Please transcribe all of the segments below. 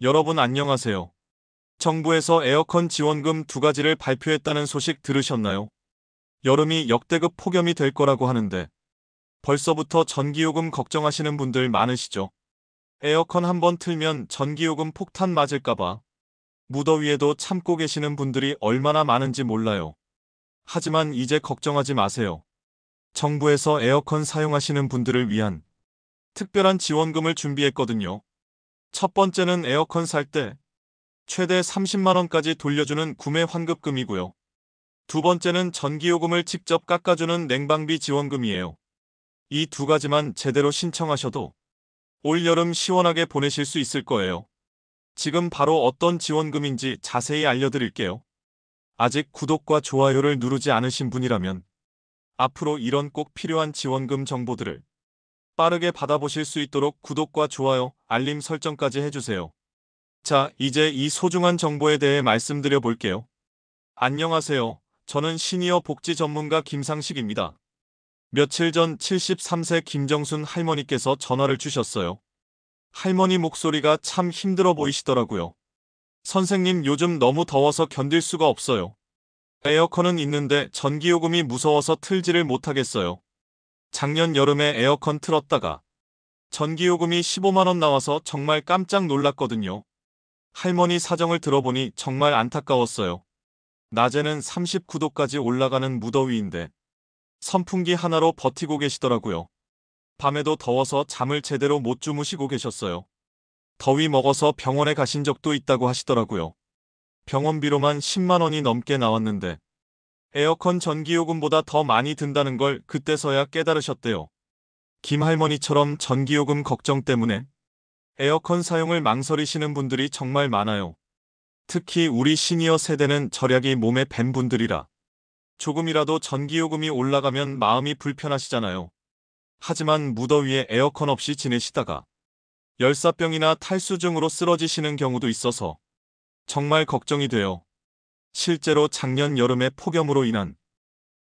여러분 안녕하세요. 정부에서 에어컨 지원금 두 가지를 발표했다는 소식 들으셨나요? 여름이 역대급 폭염이 될 거라고 하는데 벌써부터 전기요금 걱정하시는 분들 많으시죠? 에어컨 한번 틀면 전기요금 폭탄 맞을까봐 무더위에도 참고 계시는 분들이 얼마나 많은지 몰라요. 하지만 이제 걱정하지 마세요. 정부에서 에어컨 사용하시는 분들을 위한 특별한 지원금을 준비했거든요. 첫 번째는 에어컨 살 때 최대 30만 원까지 돌려주는 구매 환급금이고요. 두 번째는 전기요금을 직접 깎아주는 냉방비 지원금이에요. 이 두 가지만 제대로 신청하셔도 올 여름 시원하게 보내실 수 있을 거예요. 지금 바로 어떤 지원금인지 자세히 알려드릴게요. 아직 구독과 좋아요를 누르지 않으신 분이라면 앞으로 이런 꼭 필요한 지원금 정보들을 빠르게 받아보실 수 있도록 구독과 좋아요, 알림 설정까지 해주세요. 자, 이제 이 소중한 정보에 대해 말씀드려 볼게요. 안녕하세요. 저는 시니어 복지 전문가 김상식입니다. 며칠 전 73세 김정순 할머니께서 전화를 주셨어요. 할머니 목소리가 참 힘들어 보이시더라고요. 선생님, 요즘 너무 더워서 견딜 수가 없어요. 에어컨은 있는데 전기요금이 무서워서 틀지를 못하겠어요. 작년 여름에 에어컨 틀었다가 전기요금이 15만 원 나와서 정말 깜짝 놀랐거든요. 할머니 사정을 들어보니 정말 안타까웠어요. 낮에는 39도까지 올라가는 무더위인데 선풍기 하나로 버티고 계시더라고요. 밤에도 더워서 잠을 제대로 못 주무시고 계셨어요. 더위 먹어서 병원에 가신 적도 있다고 하시더라고요. 병원비로만 10만 원이 넘게 나왔는데 에어컨 전기요금보다 더 많이 든다는 걸 그때서야 깨달으셨대요. 김할머니처럼 전기요금 걱정 때문에 에어컨 사용을 망설이시는 분들이 정말 많아요. 특히 우리 시니어 세대는 절약이 몸에 밴 분들이라 조금이라도 전기요금이 올라가면 마음이 불편하시잖아요. 하지만 무더위에 에어컨 없이 지내시다가 열사병이나 탈수증으로 쓰러지시는 경우도 있어서 정말 걱정이 돼요. 실제로 작년 여름에 폭염으로 인한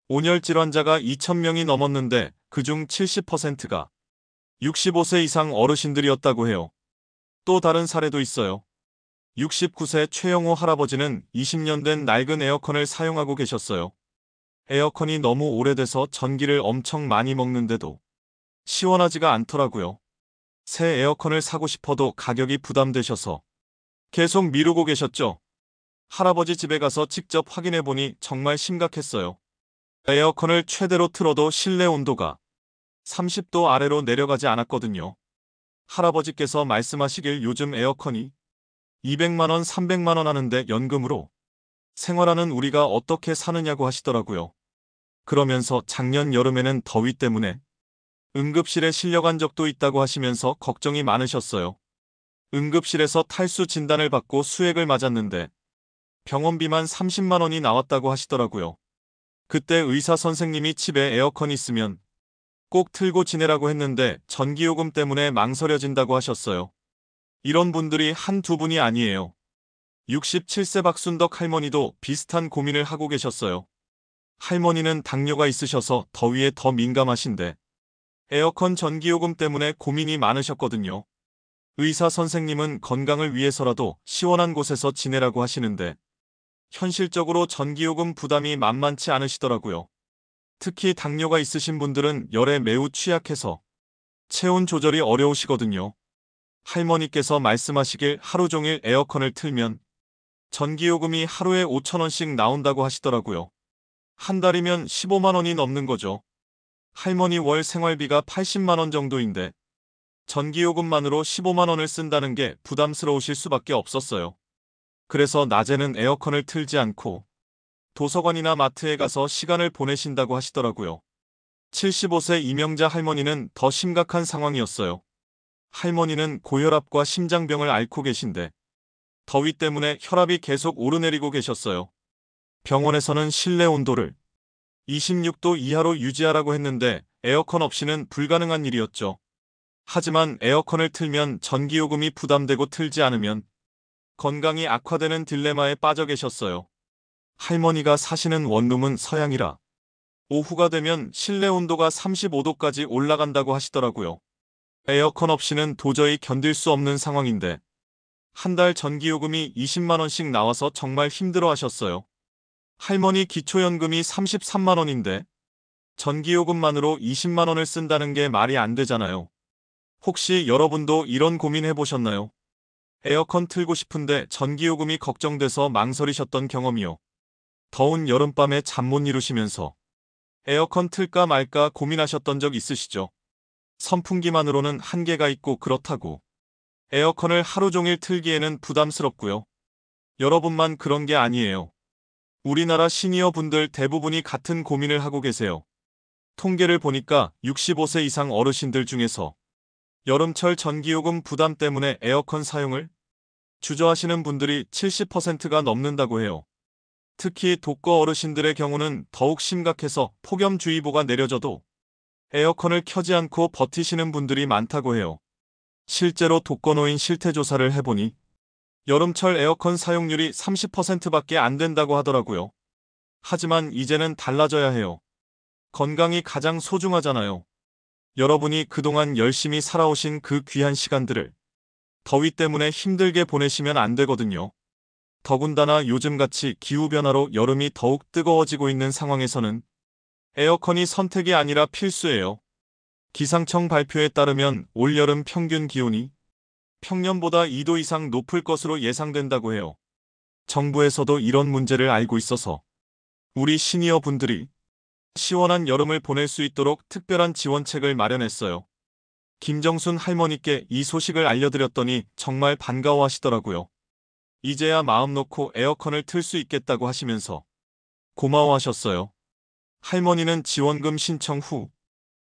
온열 질환자가 2,000명이 넘었는데 그중 70%가 65세 이상 어르신들이었다고 해요. 또 다른 사례도 있어요. 69세 최영호 할아버지는 20년 된 낡은 에어컨을 사용하고 계셨어요. 에어컨이 너무 오래돼서 전기를 엄청 많이 먹는데도 시원하지가 않더라고요. 새 에어컨을 사고 싶어도 가격이 부담되셔서 계속 미루고 계셨죠. 할아버지 집에 가서 직접 확인해보니 정말 심각했어요. 에어컨을 최대로 틀어도 실내 온도가 30도 아래로 내려가지 않았거든요. 할아버지께서 말씀하시길 요즘 에어컨이 200만 원, 300만 원 하는데 연금으로 생활하는 우리가 어떻게 사느냐고 하시더라고요. 그러면서 작년 여름에는 더위 때문에 응급실에 실려간 적도 있다고 하시면서 걱정이 많으셨어요. 응급실에서 탈수 진단을 받고 수액을 맞았는데 병원비만 30만 원이 나왔다고 하시더라고요. 그때 의사 선생님이 집에 에어컨 있으면 꼭 틀고 지내라고 했는데 전기요금 때문에 망설여진다고 하셨어요. 이런 분들이 한두 분이 아니에요. 67세 박순덕 할머니도 비슷한 고민을 하고 계셨어요. 할머니는 당뇨가 있으셔서 더위에 더 민감하신데 에어컨 전기요금 때문에 고민이 많으셨거든요. 의사 선생님은 건강을 위해서라도 시원한 곳에서 지내라고 하시는데 현실적으로 전기요금 부담이 만만치 않으시더라고요. 특히 당뇨가 있으신 분들은 열에 매우 취약해서 체온 조절이 어려우시거든요. 할머니께서 말씀하시길 하루 종일 에어컨을 틀면 전기요금이 하루에 5천 원씩 나온다고 하시더라고요. 한 달이면 15만 원이 넘는 거죠. 할머니 월 생활비가 80만 원 정도인데 전기요금만으로 15만 원을 쓴다는 게 부담스러우실 수밖에 없었어요. 그래서 낮에는 에어컨을 틀지 않고 도서관이나 마트에 가서 시간을 보내신다고 하시더라고요. 75세 이명자 할머니는 더 심각한 상황이었어요. 할머니는 고혈압과 심장병을 앓고 계신데 더위 때문에 혈압이 계속 오르내리고 계셨어요. 병원에서는 실내 온도를 26도 이하로 유지하라고 했는데 에어컨 없이는 불가능한 일이었죠. 하지만 에어컨을 틀면 전기요금이 부담되고 틀지 않으면 건강이 악화되는 딜레마에 빠져 계셨어요. 할머니가 사시는 원룸은 서양이라 오후가 되면 실내 온도가 35도까지 올라간다고 하시더라고요. 에어컨 없이는 도저히 견딜 수 없는 상황인데 한 달 전기요금이 20만 원씩 나와서 정말 힘들어 하셨어요. 할머니 기초연금이 33만 원인데 전기요금만으로 20만 원을 쓴다는 게 말이 안 되잖아요. 혹시 여러분도 이런 고민 해보셨나요? 에어컨 틀고 싶은데 전기요금이 걱정돼서 망설이셨던 경험이요. 더운 여름밤에 잠 못 이루시면서 에어컨 틀까 말까 고민하셨던 적 있으시죠? 선풍기만으로는 한계가 있고 그렇다고 에어컨을 하루 종일 틀기에는 부담스럽고요. 여러분만 그런 게 아니에요. 우리나라 시니어 분들 대부분이 같은 고민을 하고 계세요. 통계를 보니까 65세 이상 어르신들 중에서 여름철 전기요금 부담 때문에 에어컨 사용을 주저하시는 분들이 70%가 넘는다고 해요. 특히 독거 어르신들의 경우는 더욱 심각해서 폭염주의보가 내려져도 에어컨을 켜지 않고 버티시는 분들이 많다고 해요. 실제로 독거노인 실태조사를 해보니 여름철 에어컨 사용률이 30%밖에 안 된다고 하더라고요. 하지만 이제는 달라져야 해요. 건강이 가장 소중하잖아요. 여러분이 그동안 열심히 살아오신 그 귀한 시간들을 더위 때문에 힘들게 보내시면 안 되거든요. 더군다나 요즘같이 기후변화로 여름이 더욱 뜨거워지고 있는 상황에서는 에어컨이 선택이 아니라 필수예요. 기상청 발표에 따르면 올여름 평균 기온이 평년보다 2도 이상 높을 것으로 예상된다고 해요. 정부에서도 이런 문제를 알고 있어서 우리 시니어 분들이 시원한 여름을 보낼 수 있도록 특별한 지원책을 마련했어요. 김정순 할머니께 이 소식을 알려드렸더니 정말 반가워하시더라고요. 이제야 마음 놓고 에어컨을 틀 수 있겠다고 하시면서 고마워하셨어요. 할머니는 지원금 신청 후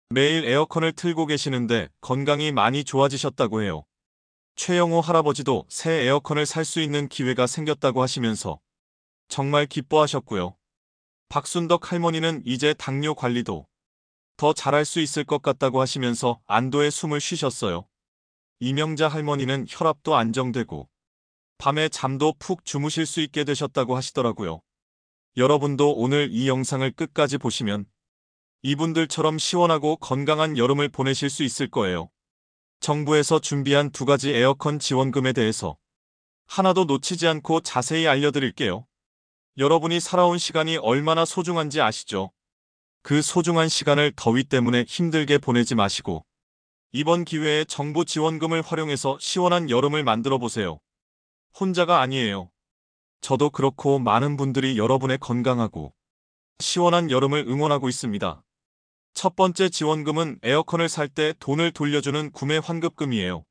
매일 에어컨을 틀고 계시는데 건강이 많이 좋아지셨다고 해요. 최영호 할아버지도 새 에어컨을 살 수 있는 기회가 생겼다고 하시면서 정말 기뻐하셨고요. 박순덕 할머니는 이제 당뇨 관리도 더 잘할 수 있을 것 같다고 하시면서 안도의 숨을 쉬셨어요. 이명자 할머니는 혈압도 안정되고 밤에 잠도 푹 주무실 수 있게 되셨다고 하시더라고요. 여러분도 오늘 이 영상을 끝까지 보시면 이분들처럼 시원하고 건강한 여름을 보내실 수 있을 거예요. 정부에서 준비한 2가지 에어컨 지원금에 대해서 하나도 놓치지 않고 자세히 알려드릴게요. 여러분이 살아온 시간이 얼마나 소중한지 아시죠? 그 소중한 시간을 더위 때문에 힘들게 보내지 마시고 이번 기회에 정부 지원금을 활용해서 시원한 여름을 만들어 보세요. 혼자가 아니에요. 저도 그렇고 많은 분들이 여러분의 건강하고 시원한 여름을 응원하고 있습니다. 첫 번째 지원금은 에어컨을 살 때 돈을 돌려주는 구매 환급금이에요.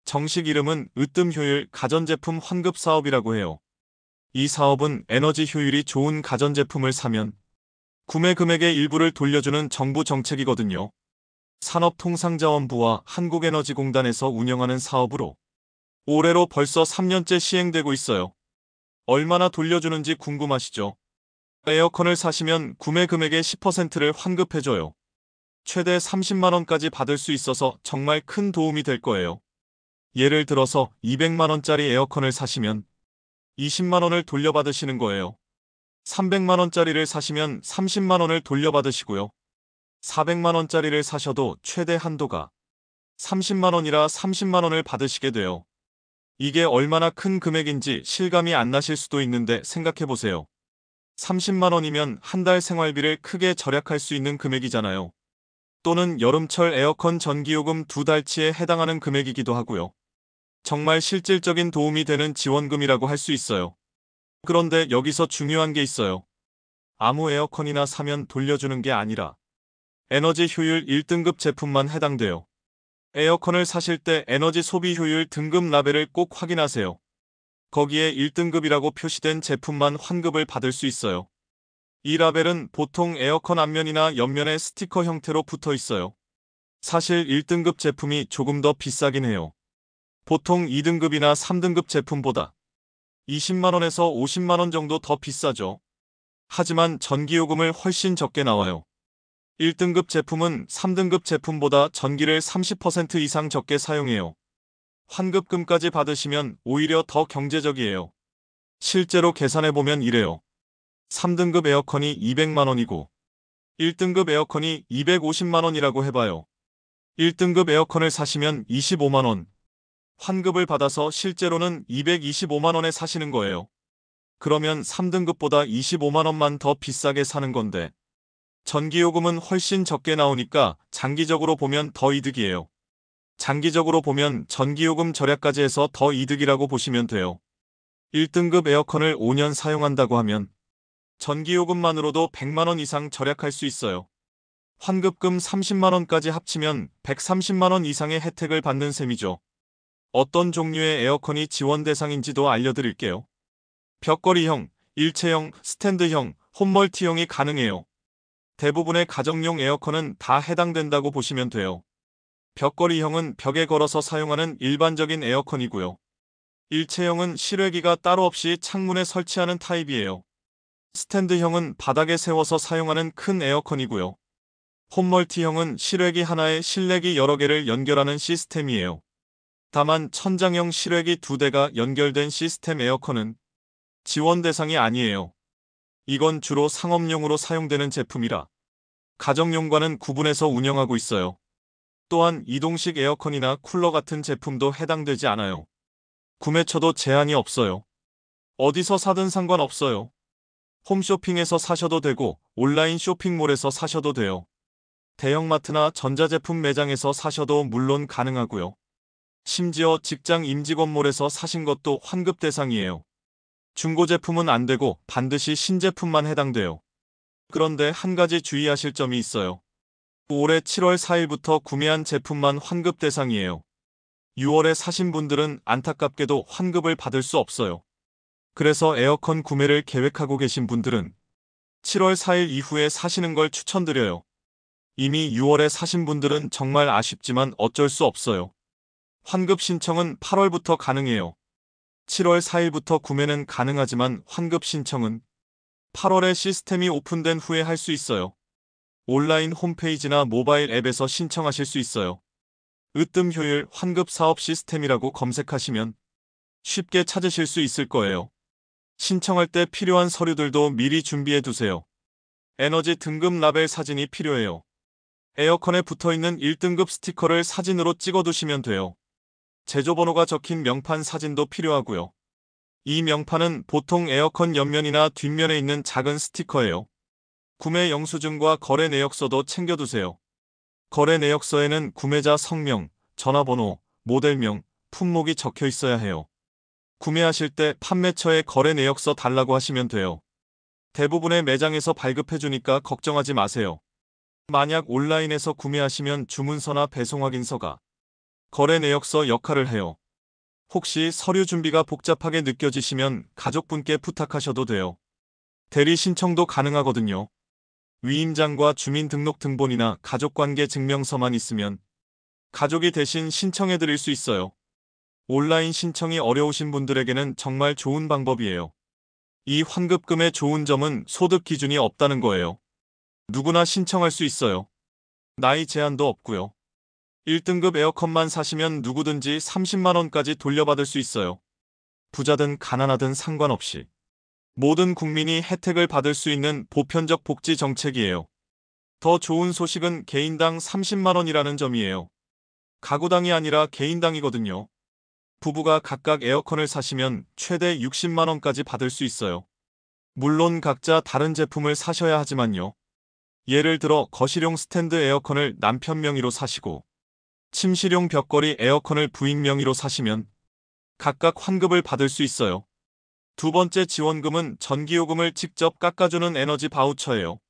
정식 이름은 으뜸효율 가전제품 환급 사업이라고 해요. 이 사업은 에너지 효율이 좋은 가전제품을 사면 구매 금액의 일부를 돌려주는 정부 정책이거든요. 산업통상자원부와 한국에너지공단에서 운영하는 사업으로 올해로 벌써 3년째 시행되고 있어요. 얼마나 돌려주는지 궁금하시죠? 에어컨을 사시면 구매 금액의 10%를 환급해줘요. 최대 30만 원까지 받을 수 있어서 정말 큰 도움이 될 거예요. 예를 들어서 200만 원짜리 에어컨을 사시면 20만 원을 돌려받으시는 거예요. 300만 원짜리를 사시면 30만 원을 돌려받으시고요. 400만 원짜리를 사셔도 최대 한도가 30만 원이라 30만 원을 받으시게 돼요. 이게 얼마나 큰 금액인지 실감이 안 나실 수도 있는데 생각해보세요. 30만 원이면 한 달 생활비를 크게 절약할 수 있는 금액이잖아요. 또는 여름철 에어컨 전기요금 2달치에 해당하는 금액이기도 하고요. 정말 실질적인 도움이 되는 지원금이라고 할 수 있어요. 그런데 여기서 중요한 게 있어요. 아무 에어컨이나 사면 돌려주는 게 아니라 에너지 효율 1등급 제품만 해당돼요. 에어컨을 사실 때 에너지 소비 효율 등급 라벨을 꼭 확인하세요. 거기에 1등급이라고 표시된 제품만 환급을 받을 수 있어요. 이 라벨은 보통 에어컨 앞면이나 옆면에 스티커 형태로 붙어 있어요. 사실 1등급 제품이 조금 더 비싸긴 해요. 보통 2등급이나 3등급 제품보다 20만 원에서 50만 원 정도 더 비싸죠. 하지만 전기요금을 훨씬 적게 나와요. 1등급 제품은 3등급 제품보다 전기를 30% 이상 적게 사용해요. 환급금까지 받으시면 오히려 더 경제적이에요. 실제로 계산해보면 이래요. 3등급 에어컨이 200만 원이고 1등급 에어컨이 250만 원이라고 해봐요. 1등급 에어컨을 사시면 25만 원, 환급을 받아서 실제로는 225만 원에 사시는 거예요. 그러면 3등급보다 25만 원만 더 비싸게 사는 건데 전기요금은 훨씬 적게 나오니까 장기적으로 보면 더 이득이에요. 장기적으로 보면 전기요금 절약까지 해서 더 이득이라고 보시면 돼요. 1등급 에어컨을 5년 사용한다고 하면 전기요금만으로도 100만 원 이상 절약할 수 있어요. 환급금 30만 원까지 합치면 130만 원 이상의 혜택을 받는 셈이죠. 어떤 종류의 에어컨이 지원 대상인지도 알려드릴게요. 벽걸이형, 일체형, 스탠드형, 홈멀티형이 가능해요. 대부분의 가정용 에어컨은 다 해당된다고 보시면 돼요. 벽걸이형은 벽에 걸어서 사용하는 일반적인 에어컨이고요. 일체형은 실외기가 따로 없이 창문에 설치하는 타입이에요. 스탠드형은 바닥에 세워서 사용하는 큰 에어컨이고요. 홈멀티형은 실외기 하나에 실내기 여러 개를 연결하는 시스템이에요. 다만 천장형 실외기 2대가 연결된 시스템 에어컨은 지원 대상이 아니에요. 이건 주로 상업용으로 사용되는 제품이라 가정용과는 구분해서 운영하고 있어요. 또한 이동식 에어컨이나 쿨러 같은 제품도 해당되지 않아요. 구매처도 제한이 없어요. 어디서 사든 상관없어요. 홈쇼핑에서 사셔도 되고 온라인 쇼핑몰에서 사셔도 돼요. 대형마트나 전자제품 매장에서 사셔도 물론 가능하고요. 심지어 직장 임직원몰에서 사신 것도 환급 대상이에요. 중고 제품은 안 되고 반드시 신제품만 해당돼요. 그런데 한 가지 주의하실 점이 있어요. 올해 7월 4일부터 구매한 제품만 환급 대상이에요. 6월에 사신 분들은 안타깝게도 환급을 받을 수 없어요. 그래서 에어컨 구매를 계획하고 계신 분들은 7월 4일 이후에 사시는 걸 추천드려요. 이미 6월에 사신 분들은 정말 아쉽지만 어쩔 수 없어요. 환급 신청은 8월부터 가능해요. 7월 4일부터 구매는 가능하지만 환급 신청은 8월에 시스템이 오픈된 후에 할 수 있어요. 온라인 홈페이지나 모바일 앱에서 신청하실 수 있어요. 으뜸 효율 환급 사업 시스템이라고 검색하시면 쉽게 찾으실 수 있을 거예요. 신청할 때 필요한 서류들도 미리 준비해 두세요. 에너지 등급 라벨 사진이 필요해요. 에어컨에 붙어있는 1등급 스티커를 사진으로 찍어두시면 돼요. 제조번호가 적힌 명판 사진도 필요하고요. 이 명판은 보통 에어컨 옆면이나 뒷면에 있는 작은 스티커예요. 구매 영수증과 거래 내역서도 챙겨두세요. 거래 내역서에는 구매자 성명, 전화번호, 모델명, 품목이 적혀 있어야 해요. 구매하실 때 판매처에 거래 내역서 달라고 하시면 돼요. 대부분의 매장에서 발급해주니까 걱정하지 마세요. 만약 온라인에서 구매하시면 주문서나 배송 확인서가 거래 내역서 역할을 해요. 혹시 서류 준비가 복잡하게 느껴지시면 가족분께 부탁하셔도 돼요. 대리 신청도 가능하거든요. 위임장과 주민등록등본이나 가족관계 증명서만 있으면 가족이 대신 신청해 드릴 수 있어요. 온라인 신청이 어려우신 분들에게는 정말 좋은 방법이에요. 이 환급금의 좋은 점은 소득 기준이 없다는 거예요. 누구나 신청할 수 있어요. 나이 제한도 없고요. 1등급 에어컨만 사시면 누구든지 30만 원까지 돌려받을 수 있어요. 부자든 가난하든 상관없이 모든 국민이 혜택을 받을 수 있는 보편적 복지 정책이에요. 더 좋은 소식은 개인당 30만 원이라는 점이에요. 가구당이 아니라 개인당이거든요. 부부가 각각 에어컨을 사시면 최대 60만 원까지 받을 수 있어요. 물론 각자 다른 제품을 사셔야 하지만요. 예를 들어 거실용 스탠드 에어컨을 남편 명의로 사시고 침실용 벽걸이 에어컨을 부인 명의로 사시면 각각 환급을 받을 수 있어요. 두 번째 지원금은 전기요금을 직접 깎아주는 에너지 바우처예요.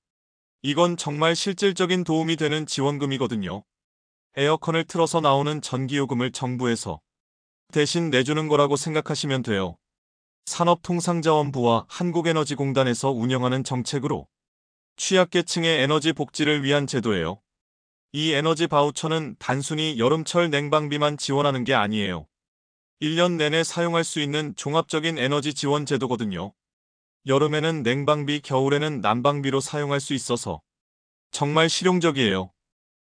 이건 정말 실질적인 도움이 되는 지원금이거든요. 에어컨을 틀어서 나오는 전기요금을 정부에서 대신 내주는 거라고 생각하시면 돼요. 산업통상자원부와 한국에너지공단에서 운영하는 정책으로 취약계층의 에너지 복지를 위한 제도예요. 이 에너지 바우처는 단순히 여름철 냉방비만 지원하는 게 아니에요. 1년 내내 사용할 수 있는 종합적인 에너지 지원 제도거든요. 여름에는 냉방비, 겨울에는 난방비로 사용할 수 있어서 정말 실용적이에요.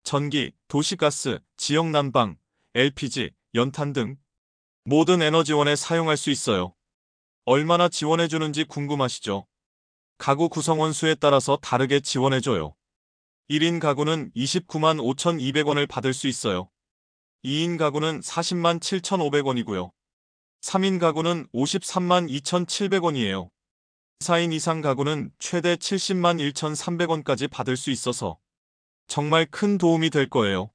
전기, 도시가스, 지역난방, LPG, 연탄 등 모든 에너지원에 사용할 수 있어요. 얼마나 지원해주는지 궁금하시죠? 가구 구성원 수에 따라서 다르게 지원해줘요. 1인 가구는 29만 5,200원을 받을 수 있어요. 2인 가구는 40만 7,500원이고요. 3인 가구는 53만 2,700원이에요. 4인 이상 가구는 최대 70만 1,300원까지 받을 수 있어서 정말 큰 도움이 될 거예요.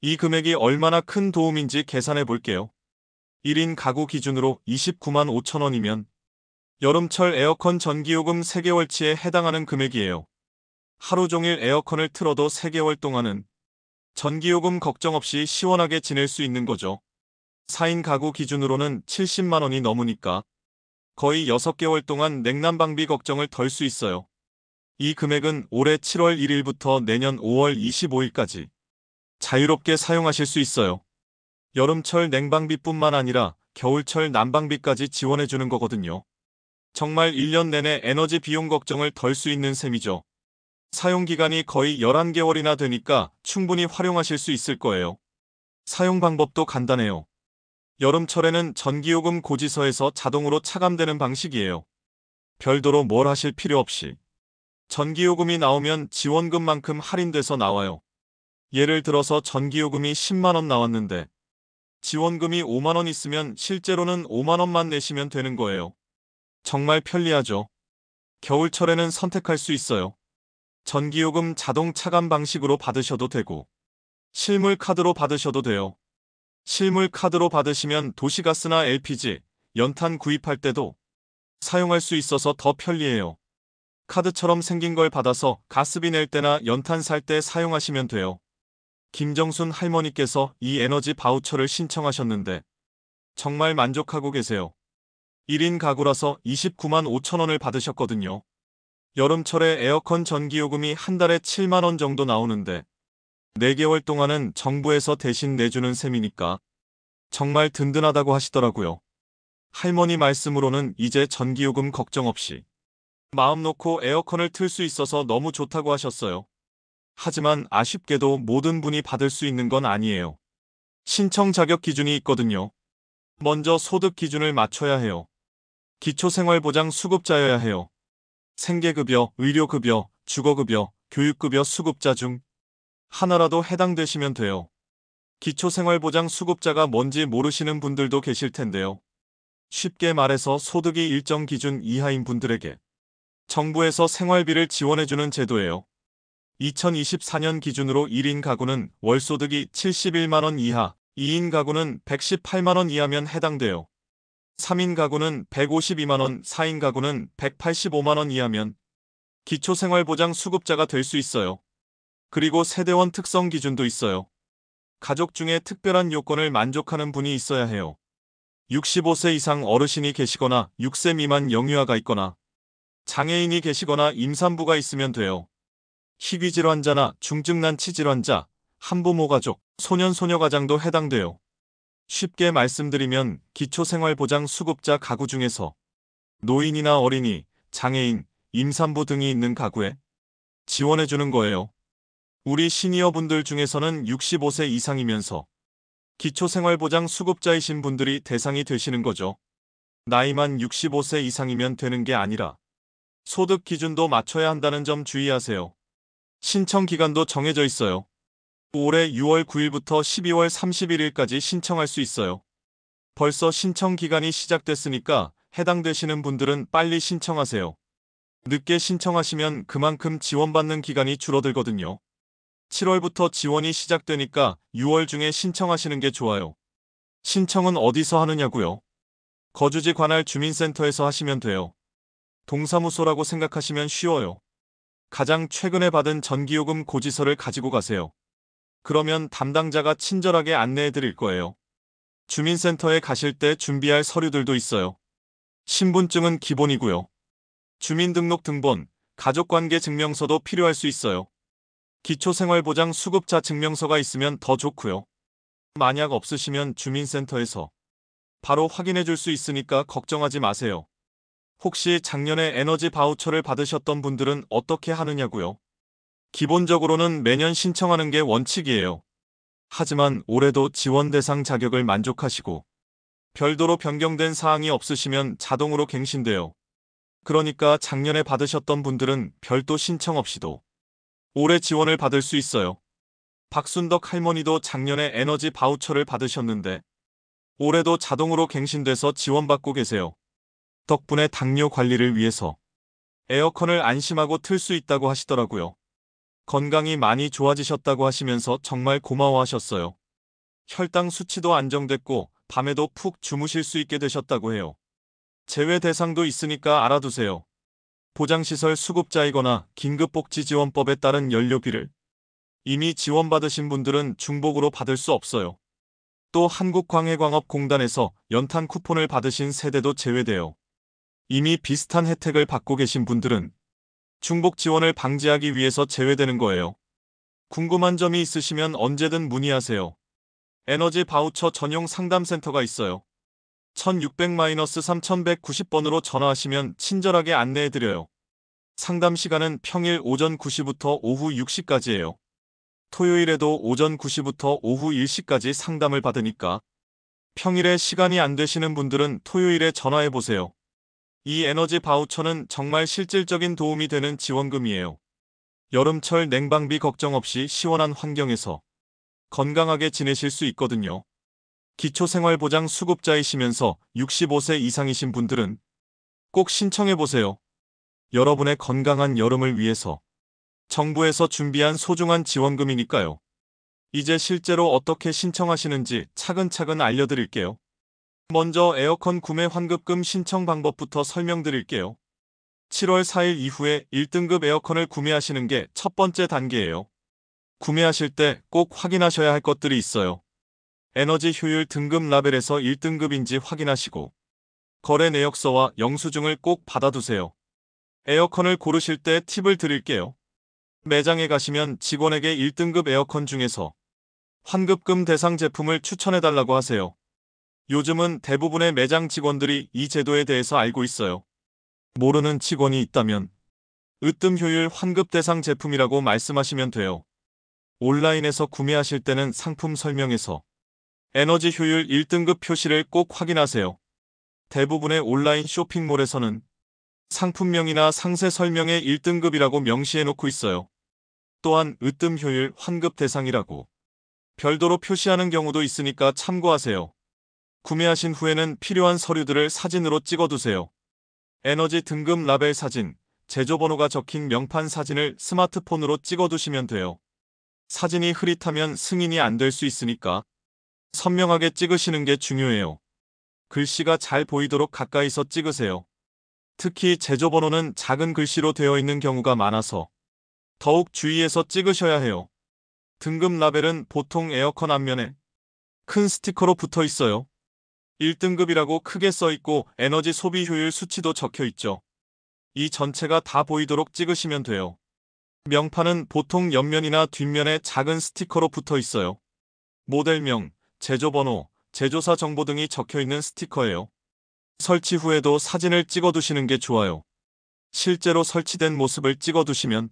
이 금액이 얼마나 큰 도움인지 계산해 볼게요. 1인 가구 기준으로 29만 5천 원이면 여름철 에어컨 전기요금 3개월치에 해당하는 금액이에요. 하루 종일 에어컨을 틀어도 3개월 동안은 전기요금 걱정 없이 시원하게 지낼 수 있는 거죠. 4인 가구 기준으로는 70만 원이 넘으니까 거의 6개월 동안 냉난방비 걱정을 덜 수 있어요. 이 금액은 올해 7월 1일부터 내년 5월 25일까지 자유롭게 사용하실 수 있어요. 여름철 냉방비뿐만 아니라 겨울철 난방비까지 지원해주는 거거든요. 정말 1년 내내 에너지 비용 걱정을 덜 수 있는 셈이죠. 사용기간이 거의 11개월이나 되니까 충분히 활용하실 수 있을 거예요. 사용 방법도 간단해요. 여름철에는 전기요금 고지서에서 자동으로 차감되는 방식이에요. 별도로 뭘 하실 필요 없이 전기요금이 나오면 지원금만큼 할인돼서 나와요. 예를 들어서 전기요금이 10만 원 나왔는데 지원금이 5만 원 있으면 실제로는 5만 원만 내시면 되는 거예요. 정말 편리하죠. 겨울철에는 선택할 수 있어요. 전기요금 자동 차감 방식으로 받으셔도 되고 실물 카드로 받으셔도 돼요. 실물 카드로 받으시면 도시가스나 LPG, 연탄 구입할 때도 사용할 수 있어서 더 편리해요. 카드처럼 생긴 걸 받아서 가스비 낼 때나 연탄 살 때 사용하시면 돼요. 김정순 할머니께서 이 에너지 바우처를 신청하셨는데 정말 만족하고 계세요. 1인 가구라서 29만 5천 원을 받으셨거든요. 여름철에 에어컨 전기요금이 한 달에 7만 원 정도 나오는데 4개월 동안은 정부에서 대신 내주는 셈이니까 정말 든든하다고 하시더라고요. 할머니 말씀으로는 이제 전기요금 걱정 없이 마음 놓고 에어컨을 틀 수 있어서 너무 좋다고 하셨어요. 하지만 아쉽게도 모든 분이 받을 수 있는 건 아니에요. 신청 자격 기준이 있거든요. 먼저 소득 기준을 맞춰야 해요. 기초생활보장 수급자여야 해요. 생계급여, 의료급여, 주거급여, 교육급여 수급자 중 하나라도 해당되시면 돼요. 기초생활보장 수급자가 뭔지 모르시는 분들도 계실 텐데요. 쉽게 말해서 소득이 일정 기준 이하인 분들에게 정부에서 생활비를 지원해주는 제도예요. 2024년 기준으로 1인 가구는 월소득이 71만 원 이하, 2인 가구는 118만 원 이하면 해당돼요. 3인 가구는 152만 원, 4인 가구는 185만 원 이하면 기초생활보장 수급자가 될 수 있어요. 그리고 세대원 특성 기준도 있어요. 가족 중에 특별한 요건을 만족하는 분이 있어야 해요. 65세 이상 어르신이 계시거나 6세 미만 영유아가 있거나 장애인이 계시거나 임산부가 있으면 돼요. 희귀질환자나 중증난치질환자, 한부모 가족, 소년소녀 가장도 해당돼요. 쉽게 말씀드리면 기초생활보장 수급자 가구 중에서 노인이나 어린이, 장애인, 임산부 등이 있는 가구에 지원해주는 거예요. 우리 시니어분들 중에서는 65세 이상이면서 기초생활보장 수급자이신 분들이 대상이 되시는 거죠. 나이만 65세 이상이면 되는 게 아니라 소득 기준도 맞춰야 한다는 점 주의하세요. 신청 기간도 정해져 있어요. 올해 6월 9일부터 12월 31일까지 신청할 수 있어요. 벌써 신청 기간이 시작됐으니까 해당되시는 분들은 빨리 신청하세요. 늦게 신청하시면 그만큼 지원받는 기간이 줄어들거든요. 7월부터 지원이 시작되니까 6월 중에 신청하시는 게 좋아요. 신청은 어디서 하느냐고요? 거주지 관할 주민센터에서 하시면 돼요. 동사무소라고 생각하시면 쉬워요. 가장 최근에 받은 전기요금 고지서를 가지고 가세요. 그러면 담당자가 친절하게 안내해 드릴 거예요. 주민센터에 가실 때 준비할 서류들도 있어요. 신분증은 기본이고요. 주민등록 등본, 가족관계 증명서도 필요할 수 있어요. 기초생활보장 수급자 증명서가 있으면 더 좋고요. 만약 없으시면 주민센터에서 바로 확인해 줄 수 있으니까 걱정하지 마세요. 혹시 작년에 에너지 바우처를 받으셨던 분들은 어떻게 하느냐고요? 기본적으로는 매년 신청하는 게 원칙이에요. 하지만 올해도 지원 대상 자격을 만족하시고 별도로 변경된 사항이 없으시면 자동으로 갱신돼요. 그러니까 작년에 받으셨던 분들은 별도 신청 없이도 올해 지원을 받을 수 있어요. 박순덕 할머니도 작년에 에너지 바우처를 받으셨는데 올해도 자동으로 갱신돼서 지원받고 계세요. 덕분에 당뇨 관리를 위해서 에어컨을 안심하고 틀 수 있다고 하시더라고요. 건강이 많이 좋아지셨다고 하시면서 정말 고마워하셨어요. 혈당 수치도 안정됐고 밤에도 푹 주무실 수 있게 되셨다고 해요. 제외 대상도 있으니까 알아두세요. 보장시설 수급자이거나 긴급복지지원법에 따른 연료비를 이미 지원받으신 분들은 중복으로 받을 수 없어요. 또 한국광해광업공단에서 연탄 쿠폰을 받으신 세대도 제외돼요. 이미 비슷한 혜택을 받고 계신 분들은 중복 지원을 방지하기 위해서 제외되는 거예요. 궁금한 점이 있으시면 언제든 문의하세요. 에너지 바우처 전용 상담센터가 있어요. 1600-3190번으로 전화하시면 친절하게 안내해드려요. 상담 시간은 평일 오전 9시부터 오후 6시까지예요. 토요일에도 오전 9시부터 오후 1시까지 상담을 받으니까 평일에 시간이 안 되시는 분들은 토요일에 전화해보세요. 이 에너지 바우처는 정말 실질적인 도움이 되는 지원금이에요. 여름철 냉방비 걱정 없이 시원한 환경에서 건강하게 지내실 수 있거든요. 기초생활보장 수급자이시면서 65세 이상이신 분들은 꼭 신청해보세요. 여러분의 건강한 여름을 위해서 정부에서 준비한 소중한 지원금이니까요. 이제 실제로 어떻게 신청하시는지 차근차근 알려드릴게요. 먼저 에어컨 구매 환급금 신청 방법부터 설명드릴게요. 7월 4일 이후에 1등급 에어컨을 구매하시는 게 첫 번째 단계예요. 구매하실 때 꼭 확인하셔야 할 것들이 있어요. 에너지 효율 등급 라벨에서 1등급인지 확인하시고 거래 내역서와 영수증을 꼭 받아두세요. 에어컨을 고르실 때 팁을 드릴게요. 매장에 가시면 직원에게 1등급 에어컨 중에서 환급금 대상 제품을 추천해달라고 하세요. 요즘은 대부분의 매장 직원들이 이 제도에 대해서 알고 있어요. 모르는 직원이 있다면 으뜸 효율 환급 대상 제품이라고 말씀하시면 돼요. 온라인에서 구매하실 때는 상품 설명에서 에너지 효율 1등급 표시를 꼭 확인하세요. 대부분의 온라인 쇼핑몰에서는 상품명이나 상세 설명에 1등급이라고 명시해 놓고 있어요. 또한 으뜸 효율 환급 대상이라고 별도로 표시하는 경우도 있으니까 참고하세요. 구매하신 후에는 필요한 서류들을 사진으로 찍어두세요. 에너지 등급 라벨 사진, 제조번호가 적힌 명판 사진을 스마트폰으로 찍어두시면 돼요. 사진이 흐릿하면 승인이 안 될 수 있으니까 선명하게 찍으시는 게 중요해요. 글씨가 잘 보이도록 가까이서 찍으세요. 특히 제조번호는 작은 글씨로 되어 있는 경우가 많아서 더욱 주의해서 찍으셔야 해요. 등급 라벨은 보통 에어컨 앞면에 큰 스티커로 붙어 있어요. 1등급이라고 크게 써 있고 에너지 소비 효율 수치도 적혀 있죠. 이 전체가 다 보이도록 찍으시면 돼요. 명판은 보통 옆면이나 뒷면에 작은 스티커로 붙어 있어요. 모델명, 제조번호, 제조사 정보 등이 적혀 있는 스티커예요. 설치 후에도 사진을 찍어두시는 게 좋아요. 실제로 설치된 모습을 찍어두시면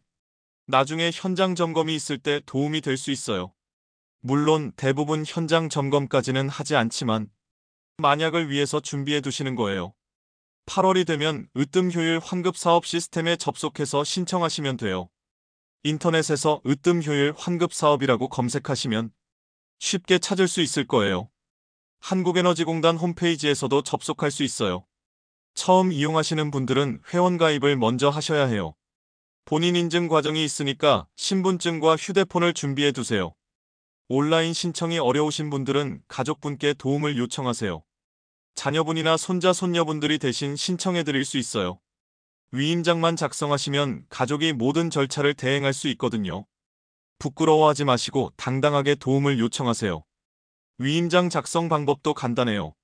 나중에 현장 점검이 있을 때 도움이 될 수 있어요. 물론 대부분 현장 점검까지는 하지 않지만 만약을 위해서 준비해 두시는 거예요. 8월이 되면 으뜸 효율 환급 사업 시스템에 접속해서 신청하시면 돼요. 인터넷에서 으뜸 효율 환급 사업이라고 검색하시면 쉽게 찾을 수 있을 거예요. 한국에너지공단 홈페이지에서도 접속할 수 있어요. 처음 이용하시는 분들은 회원가입을 먼저 하셔야 해요. 본인 인증 과정이 있으니까 신분증과 휴대폰을 준비해 두세요. 온라인 신청이 어려우신 분들은 가족분께 도움을 요청하세요. 자녀분이나 손자, 손녀분들이 대신 신청해 드릴 수 있어요. 위임장만 작성하시면 가족이 모든 절차를 대행할 수 있거든요. 부끄러워하지 마시고 당당하게 도움을 요청하세요. 위임장 작성 방법도 간단해요.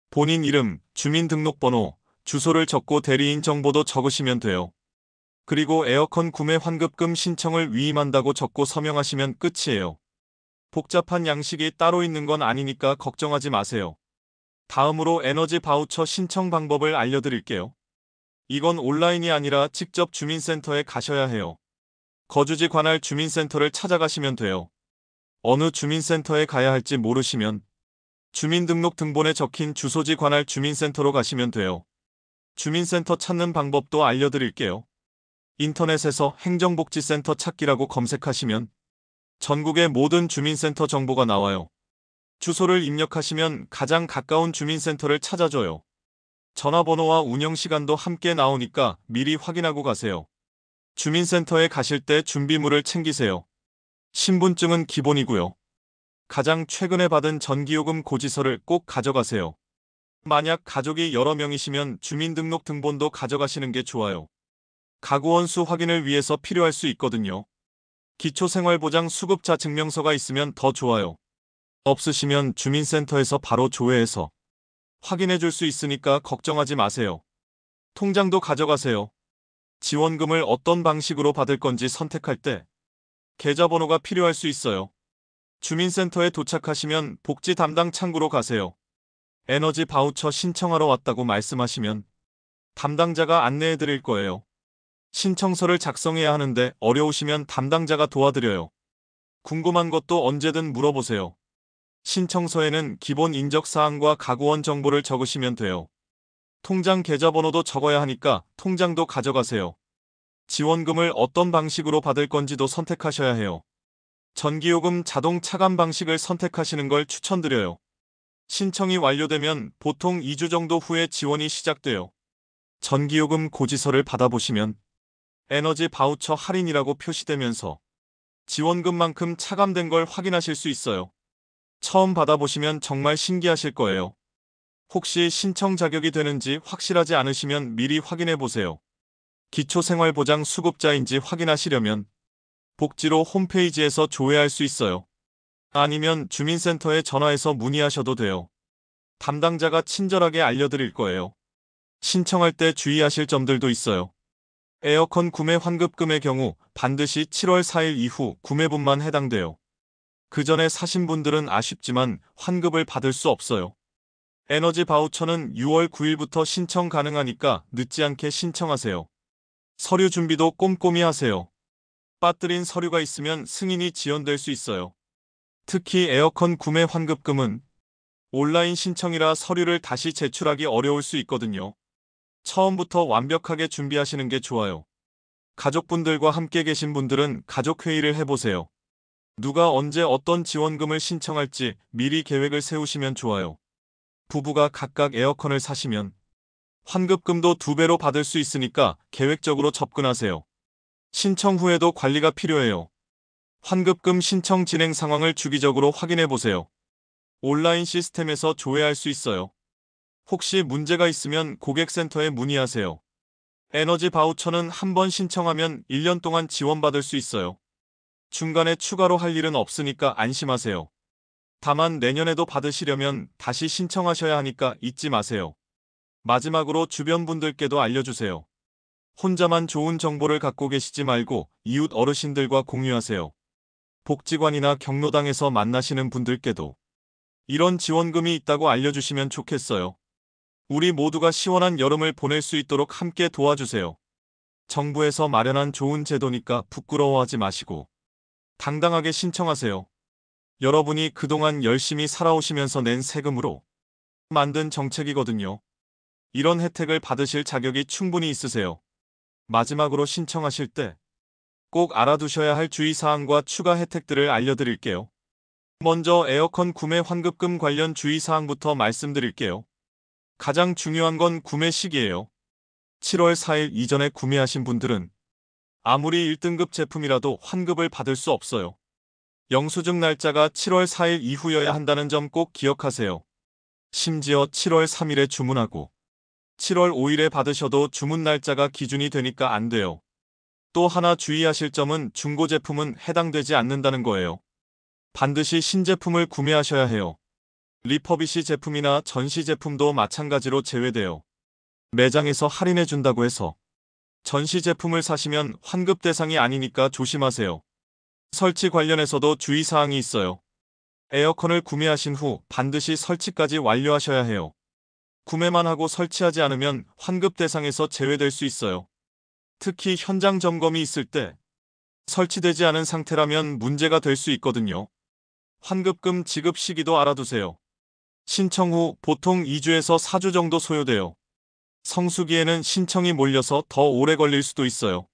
본인 이름, 주민등록번호, 주소를 적고 대리인 정보도 적으시면 돼요. 그리고 에어컨 구매 환급금 신청을 위임한다고 적고 서명하시면 끝이에요. 복잡한 양식이 따로 있는 건 아니니까 걱정하지 마세요. 다음으로 에너지 바우처 신청 방법을 알려드릴게요. 이건 온라인이 아니라 직접 주민센터에 가셔야 해요. 거주지 관할 주민센터를 찾아가시면 돼요. 어느 주민센터에 가야 할지 모르시면 주민등록 등본에 적힌 주소지 관할 주민센터로 가시면 돼요. 주민센터 찾는 방법도 알려드릴게요. 인터넷에서 행정복지센터 찾기라고 검색하시면 전국의 모든 주민센터 정보가 나와요. 주소를 입력하시면 가장 가까운 주민센터를 찾아줘요. 전화번호와 운영시간도 함께 나오니까 미리 확인하고 가세요. 주민센터에 가실 때 준비물을 챙기세요. 신분증은 기본이고요. 가장 최근에 받은 전기요금 고지서를 꼭 가져가세요. 만약 가족이 여러 명이시면 주민등록등본도 가져가시는 게 좋아요. 가구원수 확인을 위해서 필요할 수 있거든요. 기초생활보장 수급자 증명서가 있으면 더 좋아요. 없으시면 주민센터에서 바로 조회해서 확인해 줄 수 있으니까 걱정하지 마세요. 통장도 가져가세요. 지원금을 어떤 방식으로 받을 건지 선택할 때 계좌번호가 필요할 수 있어요. 주민센터에 도착하시면 복지 담당 창구로 가세요. 에너지 바우처 신청하러 왔다고 말씀하시면 담당자가 안내해 드릴 거예요. 신청서를 작성해야 하는데 어려우시면 담당자가 도와드려요. 궁금한 것도 언제든 물어보세요. 신청서에는 기본 인적사항과 가구원 정보를 적으시면 돼요. 통장 계좌번호도 적어야 하니까 통장도 가져가세요. 지원금을 어떤 방식으로 받을 건지도 선택하셔야 해요. 전기요금 자동 차감 방식을 선택하시는 걸 추천드려요. 신청이 완료되면 보통 2주 정도 후에 지원이 시작돼요. 전기요금 고지서를 받아보시면 에너지 바우처 할인이라고 표시되면서 지원금만큼 차감된 걸 확인하실 수 있어요. 처음 받아보시면 정말 신기하실 거예요. 혹시 신청 자격이 되는지 확실하지 않으시면 미리 확인해 보세요. 기초생활보장 수급자인지 확인하시려면 복지로 홈페이지에서 조회할 수 있어요. 아니면 주민센터에 전화해서 문의하셔도 돼요. 담당자가 친절하게 알려드릴 거예요. 신청할 때 주의하실 점들도 있어요. 에어컨 구매 환급금의 경우 반드시 7월 4일 이후 구매분만 해당돼요. 그 전에 사신 분들은 아쉽지만 환급을 받을 수 없어요. 에너지 바우처는 6월 9일부터 신청 가능하니까 늦지 않게 신청하세요. 서류 준비도 꼼꼼히 하세요. 빠뜨린 서류가 있으면 승인이 지연될 수 있어요. 특히 에어컨 구매 환급금은 온라인 신청이라 서류를 다시 제출하기 어려울 수 있거든요. 처음부터 완벽하게 준비하시는 게 좋아요. 가족분들과 함께 계신 분들은 가족회의를 해보세요. 누가 언제 어떤 지원금을 신청할지 미리 계획을 세우시면 좋아요. 부부가 각각 에어컨을 사시면 환급금도 2배로 받을 수 있으니까 계획적으로 접근하세요. 신청 후에도 관리가 필요해요. 환급금 신청 진행 상황을 주기적으로 확인해 보세요. 온라인 시스템에서 조회할 수 있어요. 혹시 문제가 있으면 고객센터에 문의하세요. 에너지 바우처는 한 번 신청하면 1년 동안 지원받을 수 있어요. 중간에 추가로 할 일은 없으니까 안심하세요. 다만 내년에도 받으시려면 다시 신청하셔야 하니까 잊지 마세요. 마지막으로 주변 분들께도 알려주세요. 혼자만 좋은 정보를 갖고 계시지 말고 이웃 어르신들과 공유하세요. 복지관이나 경로당에서 만나시는 분들께도 이런 지원금이 있다고 알려주시면 좋겠어요. 우리 모두가 시원한 여름을 보낼 수 있도록 함께 도와주세요. 정부에서 마련한 좋은 제도니까 부끄러워하지 마시고 당당하게 신청하세요. 여러분이 그동안 열심히 살아오시면서 낸 세금으로 만든 정책이거든요. 이런 혜택을 받으실 자격이 충분히 있으세요. 마지막으로 신청하실 때 꼭 알아두셔야 할 주의사항과 추가 혜택들을 알려드릴게요. 먼저 에어컨 구매 환급금 관련 주의사항부터 말씀드릴게요. 가장 중요한 건 구매 시기예요. 7월 4일 이전에 구매하신 분들은 아무리 1등급 제품이라도 환급을 받을 수 없어요. 영수증 날짜가 7월 4일 이후여야 한다는 점 꼭 기억하세요. 심지어 7월 3일에 주문하고 7월 5일에 받으셔도 주문 날짜가 기준이 되니까 안 돼요. 또 하나 주의하실 점은 중고 제품은 해당되지 않는다는 거예요. 반드시 신제품을 구매하셔야 해요. 리퍼비시 제품이나 전시 제품도 마찬가지로 제외돼요. 매장에서 할인해 준다고 해서 전시 제품을 사시면 환급 대상이 아니니까 조심하세요. 설치 관련해서도 주의사항이 있어요. 에어컨을 구매하신 후 반드시 설치까지 완료하셔야 해요. 구매만 하고 설치하지 않으면 환급 대상에서 제외될 수 있어요. 특히 현장 점검이 있을 때 설치되지 않은 상태라면 문제가 될 수 있거든요. 환급금 지급 시기도 알아두세요. 신청 후 보통 2주에서 4주 정도 소요돼요. 성수기에는 신청이 몰려서 더 오래 걸릴 수도 있어요.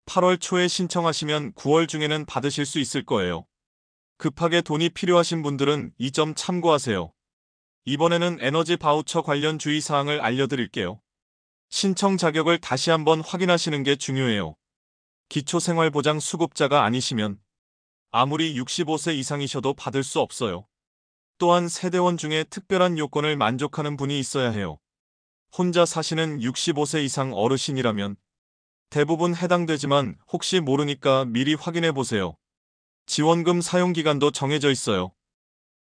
8월 초에 신청하시면 9월 중에는 받으실 수 있을 거예요. 급하게 돈이 필요하신 분들은 이 점 참고하세요. 이번에는 에너지 바우처 관련 주의사항을 알려드릴게요. 신청 자격을 다시 한번 확인하시는 게 중요해요. 기초생활보장 수급자가 아니시면 아무리 65세 이상이셔도 받을 수 없어요. 또한 세대원 중에 특별한 요건을 만족하는 분이 있어야 해요. 혼자 사시는 65세 이상 어르신이라면 대부분 해당되지만 혹시 모르니까 미리 확인해 보세요. 지원금 사용 기간도 정해져 있어요.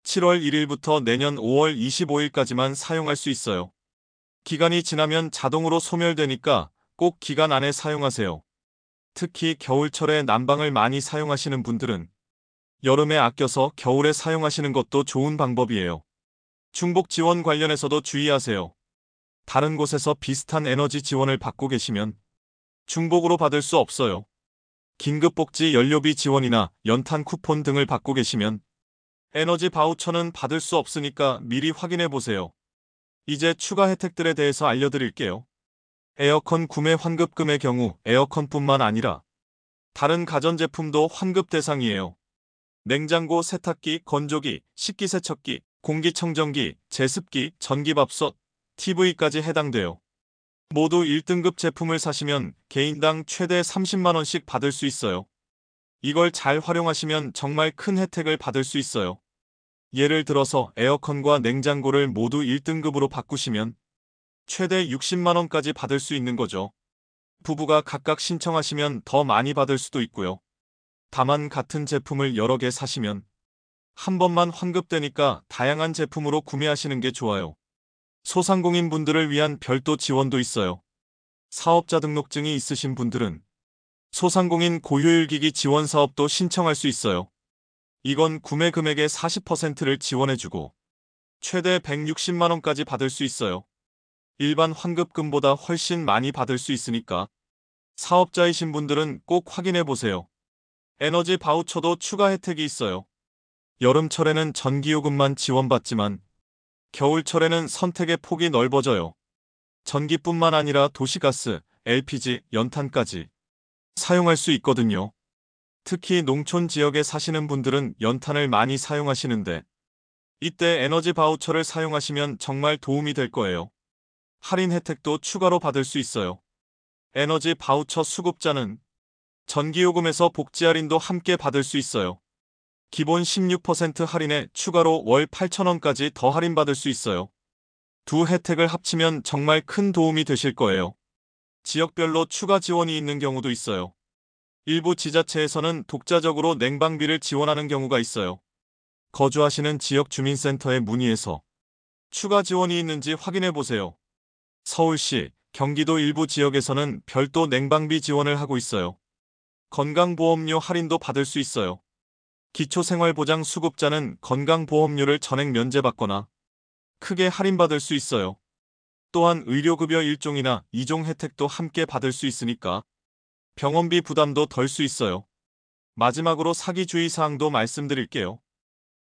7월 1일부터 내년 5월 25일까지만 사용할 수 있어요. 기간이 지나면 자동으로 소멸되니까 꼭 기간 안에 사용하세요. 특히 겨울철에 난방을 많이 사용하시는 분들은 여름에 아껴서 겨울에 사용하시는 것도 좋은 방법이에요. 중복 지원 관련해서도 주의하세요. 다른 곳에서 비슷한 에너지 지원을 받고 계시면 중복으로 받을 수 없어요. 긴급복지 연료비 지원이나 연탄 쿠폰 등을 받고 계시면 에너지 바우처는 받을 수 없으니까 미리 확인해 보세요. 이제 추가 혜택들에 대해서 알려드릴게요. 에어컨 구매 환급금의 경우 에어컨뿐만 아니라 다른 가전제품도 환급 대상이에요. 냉장고, 세탁기, 건조기, 식기세척기, 공기청정기, 제습기, 전기밥솥, TV까지 해당돼요. 모두 1등급 제품을 사시면 개인당 최대 30만원씩 받을 수 있어요. 이걸 잘 활용하시면 정말 큰 혜택을 받을 수 있어요. 예를 들어서 에어컨과 냉장고를 모두 1등급으로 바꾸시면 최대 60만원까지 받을 수 있는 거죠. 부부가 각각 신청하시면 더 많이 받을 수도 있고요. 다만 같은 제품을 여러 개 사시면 한 번만 환급되니까 다양한 제품으로 구매하시는 게 좋아요. 소상공인 분들을 위한 별도 지원도 있어요. 사업자 등록증이 있으신 분들은 소상공인 고효율기기 지원 사업도 신청할 수 있어요. 이건 구매 금액의 40%를 지원해주고 최대 160만원까지 받을 수 있어요. 일반 환급금보다 훨씬 많이 받을 수 있으니까 사업자이신 분들은 꼭 확인해보세요. 에너지 바우처도 추가 혜택이 있어요. 여름철에는 전기요금만 지원받지만 겨울철에는 선택의 폭이 넓어져요. 전기뿐만 아니라 도시가스, LPG, 연탄까지 사용할 수 있거든요. 특히 농촌 지역에 사시는 분들은 연탄을 많이 사용하시는데 이때 에너지 바우처를 사용하시면 정말 도움이 될 거예요. 할인 혜택도 추가로 받을 수 있어요. 에너지 바우처 수급자는 전기요금에서 복지 할인도 함께 받을 수 있어요. 기본 16% 할인에 추가로 월 8,000원까지 더 할인받을 수 있어요. 두 혜택을 합치면 정말 큰 도움이 되실 거예요. 지역별로 추가 지원이 있는 경우도 있어요. 일부 지자체에서는 독자적으로 냉방비를 지원하는 경우가 있어요. 거주하시는 지역 주민센터에 문의해서 추가 지원이 있는지 확인해 보세요. 서울시, 경기도 일부 지역에서는 별도 냉방비 지원을 하고 있어요. 건강보험료 할인도 받을 수 있어요. 기초생활보장 수급자는 건강보험료를 전액 면제받거나 크게 할인받을 수 있어요. 또한 의료급여 1종이나 2종 혜택도 함께 받을 수 있으니까 병원비 부담도 덜 수 있어요. 마지막으로 사기 주의사항도 말씀드릴게요.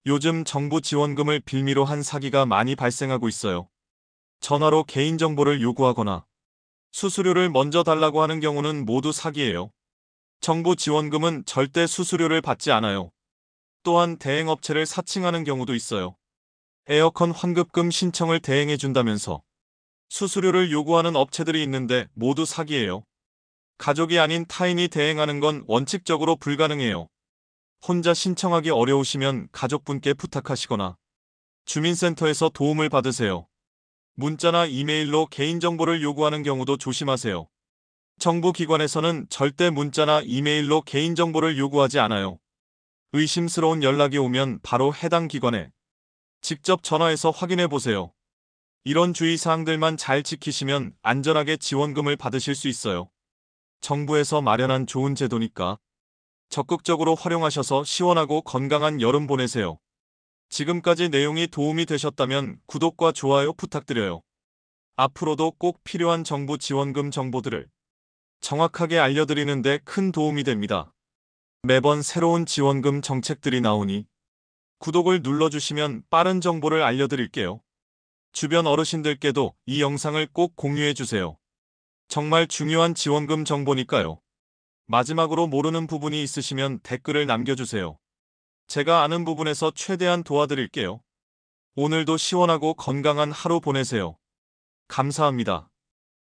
요즘 정부 지원금을 빌미로 한 사기가 많이 발생하고 있어요. 전화로 개인정보를 요구하거나 수수료를 먼저 달라고 하는 경우는 모두 사기예요. 정부 지원금은 절대 수수료를 받지 않아요. 또한 대행업체를 사칭하는 경우도 있어요. 에어컨 환급금 신청을 대행해준다면서 수수료를 요구하는 업체들이 있는데 모두 사기예요. 가족이 아닌 타인이 대행하는 건 원칙적으로 불가능해요. 혼자 신청하기 어려우시면 가족분께 부탁하시거나 주민센터에서 도움을 받으세요. 문자나 이메일로 개인정보를 요구하는 경우도 조심하세요. 정부 기관에서는 절대 문자나 이메일로 개인정보를 요구하지 않아요. 의심스러운 연락이 오면 바로 해당 기관에 직접 전화해서 확인해 보세요. 이런 주의사항들만 잘 지키시면 안전하게 지원금을 받으실 수 있어요. 정부에서 마련한 좋은 제도니까 적극적으로 활용하셔서 시원하고 건강한 여름 보내세요. 지금까지 내용이 도움이 되셨다면 구독과 좋아요 부탁드려요. 앞으로도 꼭 필요한 정부 지원금 정보들을 정확하게 알려드리는 데 큰 도움이 됩니다. 매번 새로운 지원금 정책들이 나오니 구독을 눌러주시면 빠른 정보를 알려드릴게요. 주변 어르신들께도 이 영상을 꼭 공유해주세요. 정말 중요한 지원금 정보니까요. 마지막으로 모르는 부분이 있으시면 댓글을 남겨주세요. 제가 아는 부분에서 최대한 도와드릴게요. 오늘도 시원하고 건강한 하루 보내세요. 감사합니다.